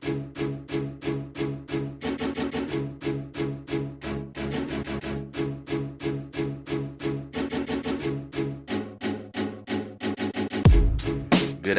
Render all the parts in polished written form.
Good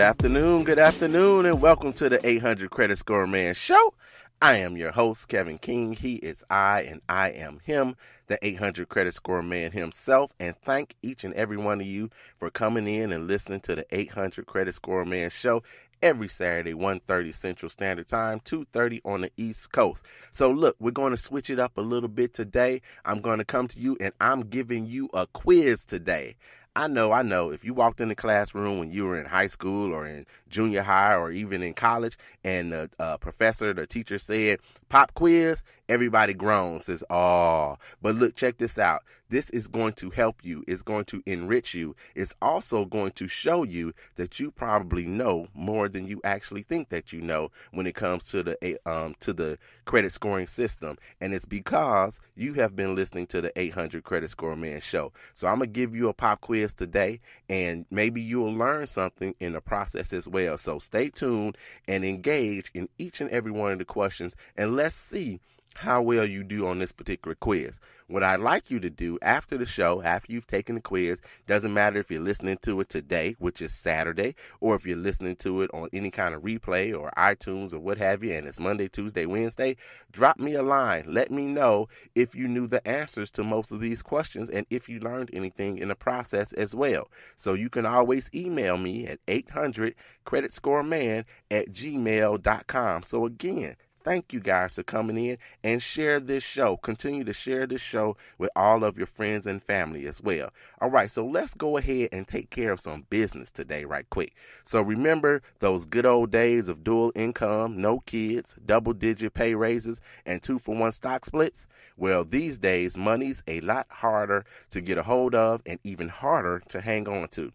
afternoon, and welcome to the 800 Credit Score Man Show. I am your host, Kevin King. He is I, and I am him, the 800 Credit Score Man himself. And thank each and every one of you for coming in and listening to the 800 Credit Score Man Show every Saturday, 1:30 Central Standard Time, 2:30 on the East Coast. So look, we're going to switch it up a little bit today. I'm going to come to you, and I'm giving you a quiz today. I know. If you walked in the classroom when you were in high school or in junior high or even in college and the teacher said, pop quiz, everybody groans, says, oh. But look, check this out. This is going to help you. It's going to enrich you. It's also going to show you that you probably know more than you actually think that you know when it comes to the credit scoring system. And it's because you have been listening to the 800 Credit Score Man Show. So I'm going to give you a pop quiz today, and maybe you'll learn something in the process as well. So stay tuned and engage in each and every one of the questions, and let's see how well you do on this particular quiz. What I'd like you to do after the show, after you've taken the quiz, doesn't matter if you're listening to it today, which is Saturday, or if you're listening to it on any kind of replay or iTunes or what have you, and it's Monday, Tuesday, Wednesday, drop me a line. Let me know if you knew the answers to most of these questions and if you learned anything in the process as well. So you can always email me at 800creditscoreman@gmail.com. So again, thank you guys for coming in and share this show. Continue to share this show with all of your friends and family as well. All right, so let's go ahead and take care of some business today right quick. So remember those good old days of dual income, no kids, double-digit pay raises, and 2-for-1 stock splits? Well, these days, money's a lot harder to get a hold of and even harder to hang on to.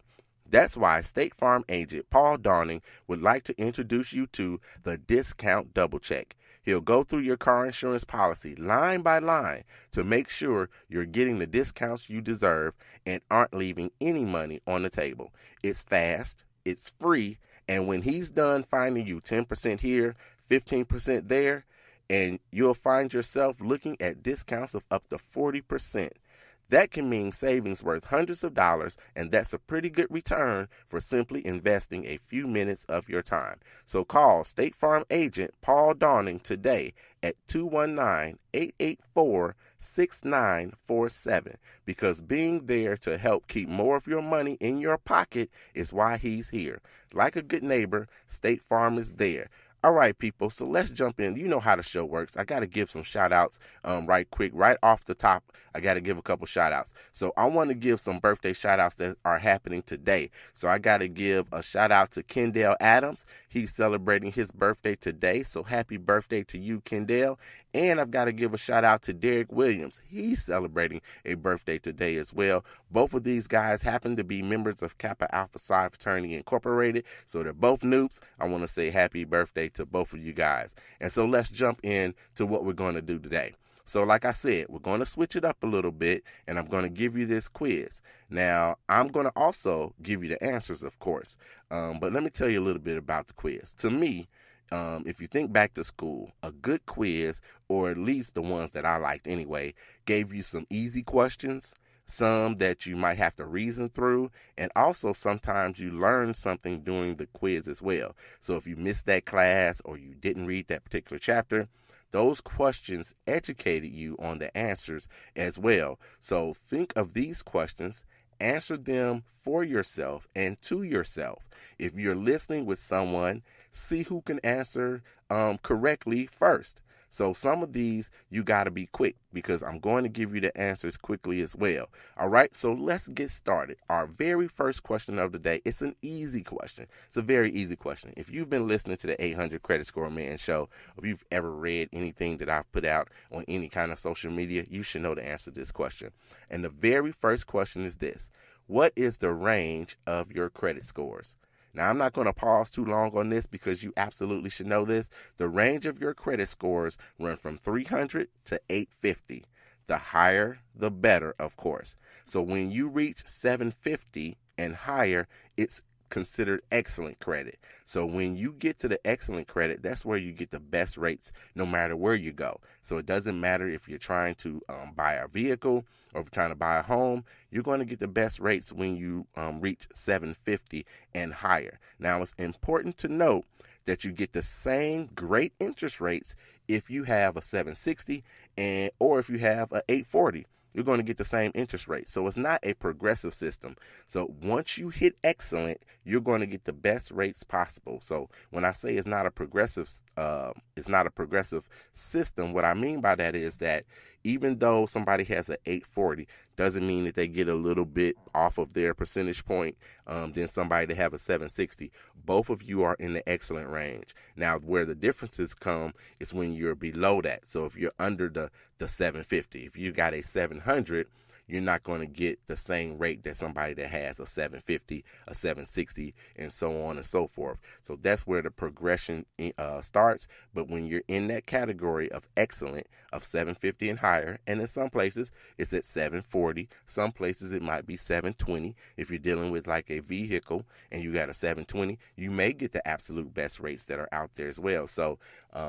That's why State Farm agent Paul Downing would like to introduce you to the Discount Double Check. He'll go through your car insurance policy line by line to make sure you're getting the discounts you deserve and aren't leaving any money on the table. It's fast, it's free, and when he's done finding you 10% here, 15% there, and you'll find yourself looking at discounts of up to 40%. That can mean savings worth hundreds of dollars, and that's a pretty good return for simply investing a few minutes of your time. So call State Farm agent Paul Downing today at 219-884-6947, because being there to help keep more of your money in your pocket is why he's here. Like a good neighbor, State Farm is there. All right, people, so let's jump in. You know how the show works. I got to give some shout-outs right quick. Right off the top, I got to give a couple shout-outs. So I want to give some birthday shout-outs that are happening today. So I got to give a shout-out to Kendall Adams. He's celebrating his birthday today, so happy birthday to you, Kendall. And I've got to give a shout-out to Derek Williams. He's celebrating a birthday today as well. Both of these guys happen to be members of Kappa Alpha Psi Fraternity Incorporated, so they're both noobs. I want to say happy birthday to both of you guys. And so let's jump in to what we're going to do today. So like I said, we're going to switch it up a little bit, and I'm going to give you this quiz. Now, I'm going to also give you the answers, of course. But let me tell you a little bit about the quiz. To me, if you think back to school, a good quiz, or at least the ones that I liked anyway, gave you some easy questions, some that you might have to reason through, and also sometimes you learn something during the quiz as well. So if you missed that class or you didn't read that particular chapter, those questions educated you on the answers as well. So think of these questions, answer them for yourself and to yourself. If you're listening with someone, see who can answer correctly first. So some of these, you got to be quick, because I'm going to give you the answers quickly as well. All right, so let's get started. Our very first question of the day, it's an easy question. It's a very easy question. If you've been listening to the 800 Credit Score Man Show, if you've ever read anything that I've put out on any kind of social media, you should know the answer to this question. And the very first question is this: what is the range of your credit scores? Now, I'm not going to pause too long on this because you absolutely should know this. The range of your credit scores run from 300 to 850. The higher, the better, of course. So when you reach 750 and higher, it's considered excellent credit. So when you get to the excellent credit, that's where you get the best rates no matter where you go. So it doesn't matter if you're trying to buy a vehicle or if you're trying to buy a home, you're going to get the best rates when you reach 750 and higher. Now, it's important to note that you get the same great interest rates if you have a 760 or if you have a 840. You're going to get the same interest rate. So it's not a progressive system. So once you hit excellent, you're going to get the best rates possible. So when I say it's not a progressive system, what I mean by that is that even though somebody has an 840, doesn't mean that they get a little bit off of their percentage point than somebody that have a 760. Both of you are in the excellent range. Now, where the differences come is when you're below that. So if you're under the 750, if you got a 700, you're not going to get the same rate that somebody that has a 750, a 760, and so on and so forth. So that's where the progression starts. But when you're in that category of excellent, of 750 and higher, and in some places it's at 740, some places it might be 720. If you're dealing with like a vehicle and you got a 720, you may get the absolute best rates that are out there as well. So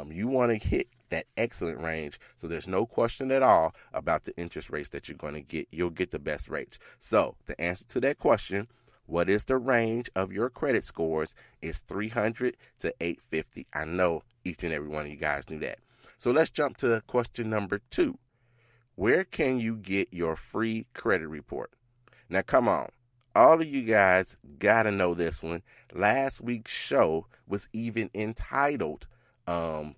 you want to hit that excellent range, so there's no question at all about the interest rates that you're going to get. You'll get the best rates. So the answer to that question, what is the range of your credit scores, is 300 to 850. I know each and every one of you guys knew that. So let's jump to question number 2. Where can you get your free credit report? Now, come on. All of you guys got to know this one. Last week's show was even entitled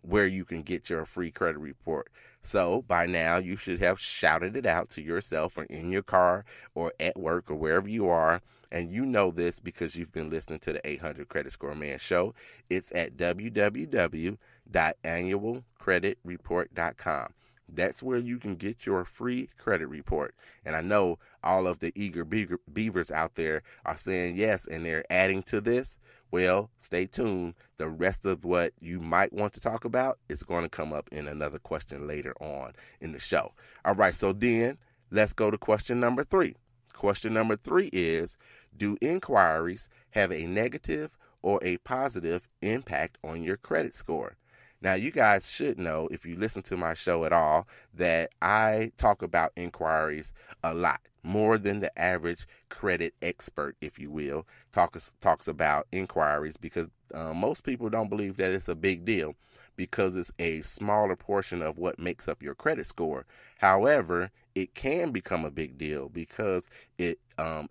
where you can get your free credit report. So by now you should have shouted it out to yourself or in your car or at work or wherever you are. And you know this because you've been listening to the 800 Credit Score Man show. It's at www.annualcreditreport.com. That's where you can get your free credit report. And I know all of the eager beavers out there are saying yes, and they're adding to this. Well, stay tuned. The rest of what you might want to talk about is going to come up in another question later on in the show. All right, so then let's go to question number 3. Question number 3 is, do inquiries have a negative or a positive impact on your credit score? Now, you guys should know, if you listen to my show at all, that I talk about inquiries a lot, more than the average credit expert, if you will, talks about inquiries, because most people don't believe that it's a big deal because it's a smaller portion of what makes up your credit score. However, it can become a big deal because it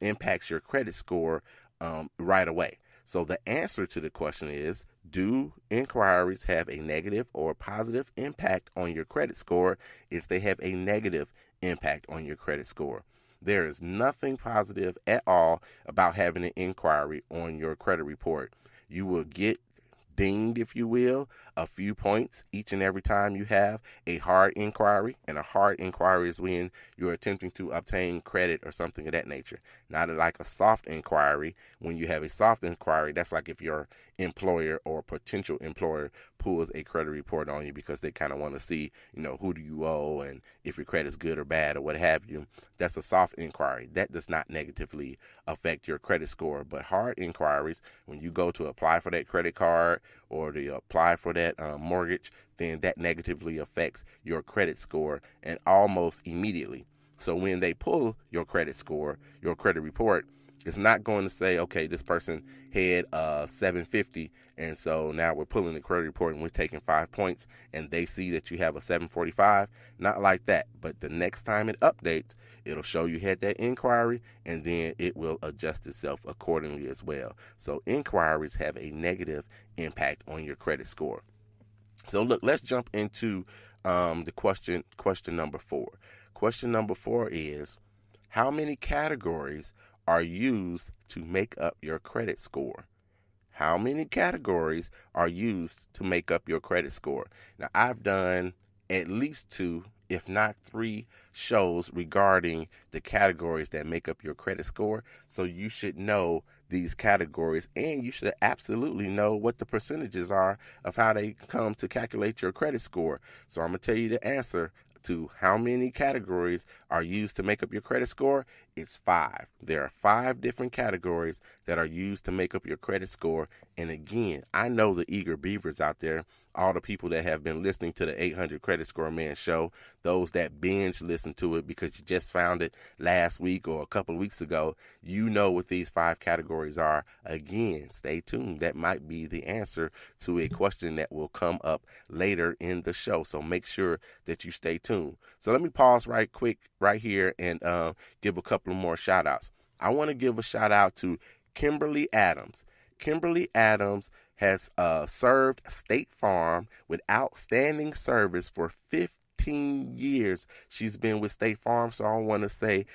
impacts your credit score right away. So the answer to the question is, do inquiries have a negative or positive impact on your credit score? Is they have a negative impact on your credit score. There is nothing positive at all about having an inquiry on your credit report. You will get dinged, if you will, a few points each and every time you have a hard inquiry. And a hard inquiry is when you're attempting to obtain credit or something of that nature. Not like a soft inquiry. When you have a soft inquiry, that's like if your employer or potential employer pulls a credit report on you because they kind of want to see, who do you owe and if your credit's good or bad or what have you. That's a soft inquiry. That does not negatively affect your credit score. But hard inquiries, when you go to apply for that credit card or to apply for that mortgage, then that negatively affects your credit score, and almost immediately. So when they pull your credit score, your credit report, it's not going to say, okay, this person had 750, and so now we're pulling the credit report and we're taking 5 points, and they see that you have a 745. Not like that. But the next time it updates, it'll show you had that inquiry, and then it will adjust itself accordingly as well. So inquiries have a negative impact on your credit score. So look, let's jump into the question number 4. Question number 4 is, how many categories are used to make up your credit score? How many categories are used to make up your credit score? Now, I've done at least 2, if not 3 shows regarding the categories that make up your credit score. So you should know these categories, and you should absolutely know what the percentages are of how they come to calculate your credit score. So I'm going to tell you the answer to how many categories are used to make up your credit score. It's 5. There are 5 different categories that are used to make up your credit score. And again, I know the eager beavers out there, all the people that have been listening to the 800 Credit Score Man show, those that binge listen to it because you just found it last week or a couple of weeks ago, you know what these 5 categories are. Again, stay tuned. That might be the answer to a question that will come up later in the show. So make sure that you stay tuned. So let me pause right quick right here and give a couple more shout outs. I want to give a shout out to Kimberly Adams. Kimberly Adams has served State Farm with outstanding service for 15 years. She's been with State Farm, so I want to say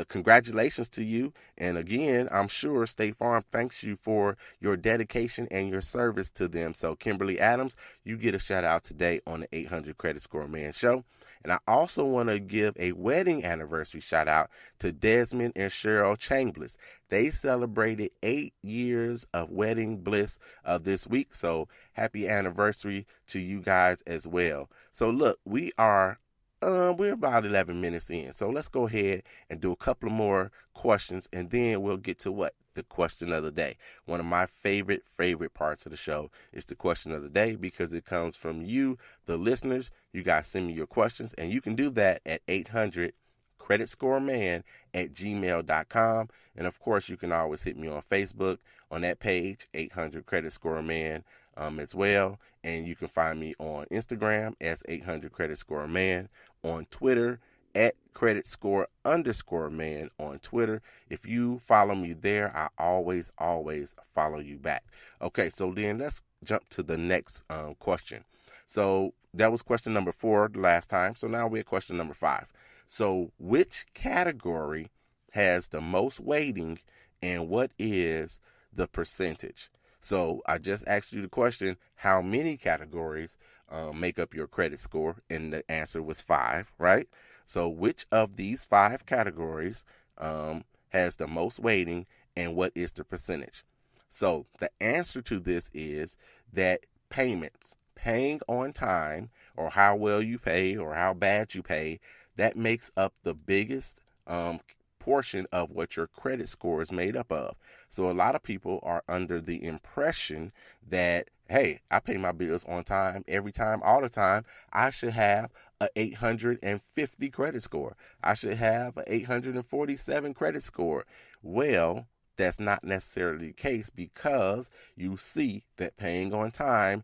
congratulations to you. And again, I'm sure State Farm thanks you for your dedication and your service to them. So Kimberly Adams, you get a shout out today on the 800 Credit Score Man show. And I also want to give a wedding anniversary shout out to Desmond and Cheryl Chambliss. They celebrated 8 years of wedding bliss this week. So happy anniversary to you guys as well. So look, we're about 11 minutes in. So let's go ahead and do a couple of more questions, and then we'll get to what? The question of the day. One of my favorite parts of the show is the question of the day because it comes from you, the listeners. You guys send me your questions, and you can do that at 800 creditscoreman@gmail.com. And of course, you can always hit me on Facebook on that page, 800 Credit Score Man, as well. And you can find me on Instagram as 800 Credit Score Man, on Twitter at Credit Score _Man on Twitter. If you follow me there, I always follow you back. Okay, so then let's jump to the next question. So that was question number 4 the last time. So now we're at question number 5. So which category has the most weighting and what is the percentage? So I just asked you the question, how many categories make up your credit score? And the answer was 5, right? So which of these 5 categories has the most weighting and what is the percentage? So the answer to this is that payments, paying on time, or how well you pay or how bad you pay, that makes up the biggest portion of what your credit score is made up of. So a lot of people are under the impression that, hey, I pay my bills on time, every time, all the time. I should have an 850 credit score. I should have an 847 credit score. Well, that's not necessarily the case because you see that paying on time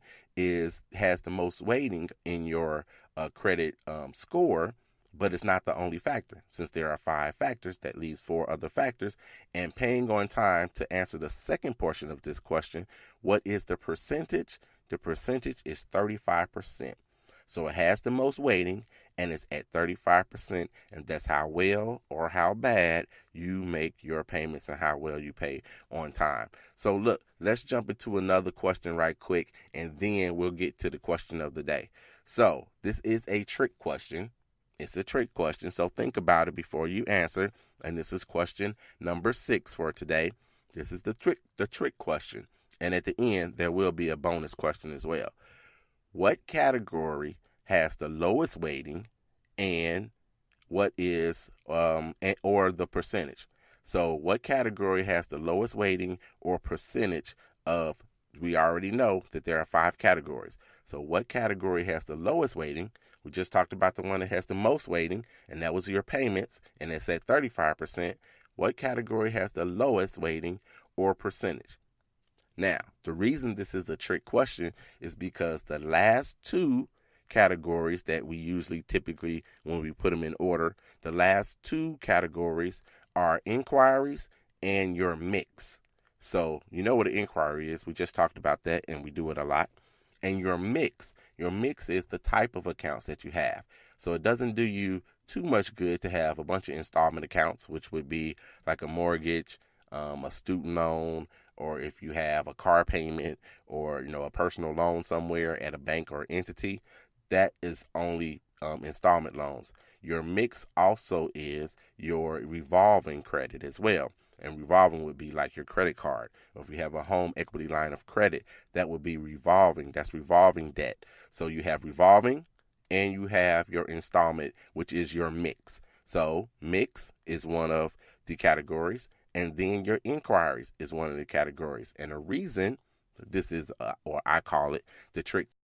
has the most weighting in your credit score. But it's not the only factor. Since there are 5 factors, that leaves 4 other factors. And paying on time, to answer the second portion of this question, what is the percentage? The percentage is 35%. So it has the most weighting, and it's at 35%. And that's how well or how bad you make your payments and how well you pay on time. So look, let's jump into another question right quick, and then we'll get to the question of the day. So this is a trick question. It's a trick question, so think about it before you answer. And this is question number 6 for today. This is the trick question. And at the end, there will be a bonus question as well. What category has the lowest weighting and what is, or the percentage? So what category has the lowest weighting or percentage of, we already know that there are 5 categories. So what category has the lowest weighting? We just talked about the one that has the most weighting, and that was your payments, and it's at 35%. What category has the lowest weighting or percentage? Now, the reason this is a trick question is because the last 2 categories that we typically, when we put them in order, the last 2 categories are inquiries and your mix. So you know what an inquiry is. We just talked about that, and we do it a lot. And your mix is the type of accounts that you have. So it doesn't do you too much good to have a bunch of installment accounts, which would be like a mortgage, a student loan, or if you have a car payment or, a personal loan somewhere at a bank or entity, that is only installment loans. Your mix also is your revolving credit as well. And revolving would be like your credit card. Or if you have a home equity line of credit, that would be revolving. That's revolving debt. So you have revolving and you have your installment, which is your mix. So mix is one of the categories, and then your inquiries is one of the categories. And the reason this is, or I call it the trick